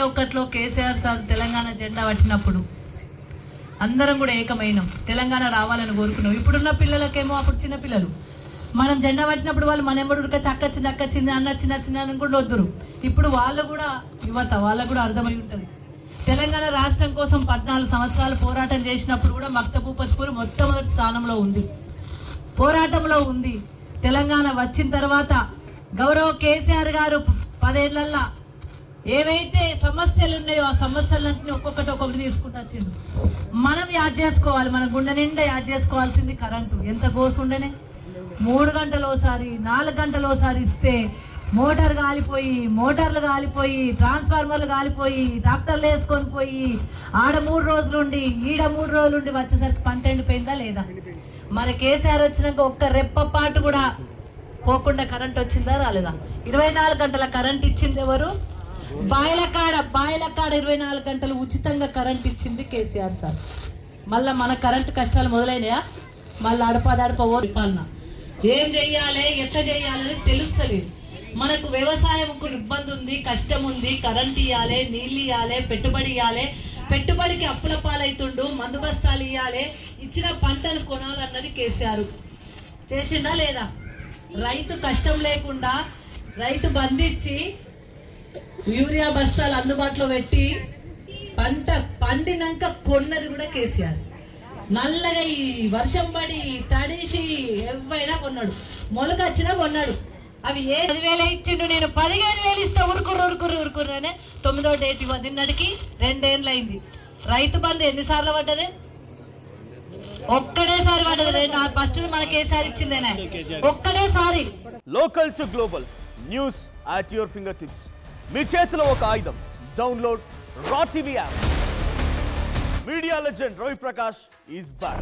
2021లో KCR sir Telangana జెండా పట్టినప్పుడు అందరం కూడా ఏకమైనాం, తెలంగాణ రావాలని కోరుకున్నాం. ఇప్పుడున్న పిల్లలకేమో అప్పుడు చిన్న పిల్లలు, మనం జెండా పట్టినప్పుడు వాళ్ళు మన ఎమ్మడుక చక్కచ్చింది అక్కచ్చింది అన్నచ్చింది అని కూడా వద్దురు. ఇప్పుడు వాళ్ళు కూడా యువత, వాళ్ళకు కూడా అర్థమై ఉంటుంది. తెలంగాణ రాష్ట్రం కోసం 14 సంవత్సరాలు పోరాటం చేసినప్పుడు కూడా మక్తబూపత్పూర్ మొట్టమొదటి స్థానంలో ఉంది, పోరాటంలో ఉంది. తెలంగాణ వచ్చిన తర్వాత గౌరవ కేసీఆర్ గారు 10 ఏళ్లల్లో ఏవైతే సమస్యలు ఉన్నాయో ఆ సమస్యలన్నింటినీ ఒక్కొక్కటి తీసుకుంటూ వచ్చిండు. మనం యాద్ చేసుకోవాలి, మన గుండె నిండా యాద్ చేసుకోవాల్సింది కరెంటు. ఎంత కోసుండేనే 3 గంటలు ఒకసారి 4 గంటలు ఒకసారి ఇస్తే మోటార్లు కాలిపోయి ట్రాన్స్ఫార్మర్లు కాలిపోయి ట్రాక్టర్లు వేసుకొని పోయి ఆడ 3 రోజులు ఉండి ఈడ 3 రోజులు ఉండి వచ్చేసరికి పంట ఎండిపోయిందా లేదా? మరి కేసీఆర్ వచ్చినాక ఒక్క రెప్పపాటు కూడా పోకుండా కరెంట్ వచ్చిందా రాలేదా? 24 గంటల కరెంట్ ఇచ్చింది ఎవరు? బాయిల కాడ 24 గంటలు ఉచితంగా కరెంట్ ఇచ్చింది కేసీఆర్ సార్. మళ్ళీ మన కరెంటు కష్టాలు మొదలైనయా? మళ్ళీ అడప ఓడిపాలన ఏం చెయ్యాలి ఎట్లా చెయ్యాలని తెలుస్తలేదు. మనకు వ్యవసాయంకు ఇబ్బంది ఉంది, కష్టం ఉంది, కరెంట్ ఇవ్వాలి, నీళ్ళు ఇవ్వాలి, పెట్టుబడి ఇవ్వాలి, పెట్టుబడికి అప్పుల పాలవుతుండు, మందు బస్తాలు ఇవ్వాలి, ఇచ్చిన పంటను కొనాలన్నది కేసీఆర్. చేసిందా లేదా? రైతు కష్టం లేకుండా రైతు బంధించి యూరియా బస్తాలు అందుబాటులో పెట్టి పంట పండినాక కొన్నది కూడా కేసీఆర్. నల్లగా ఈ వర్షం పడి తడిసి ఎవైనా కొన్నాడు, మొలక వచ్చినా కొన్నాడు. అవి 10,000 ఇచ్చిండు, నేను 15,000 ఇస్తా ఉరుకుర్రు అనే 9వ డేట్ నిన్నటికి 2 ఏళ్ళు అయింది. రైతు బంధు ఎన్నిసార్లు పడ్డది? ఒక్కడేసారి పడ్డది. ఫస్ట్ మన కేసీఆర్ ఇచ్చిందేనా? ఒక్కడేసారి. Local to global news at your fingertips. మీ చేతిలో ఒక ఆయుధం. Download Raw TV app. Media legend Ravi Prakash is back.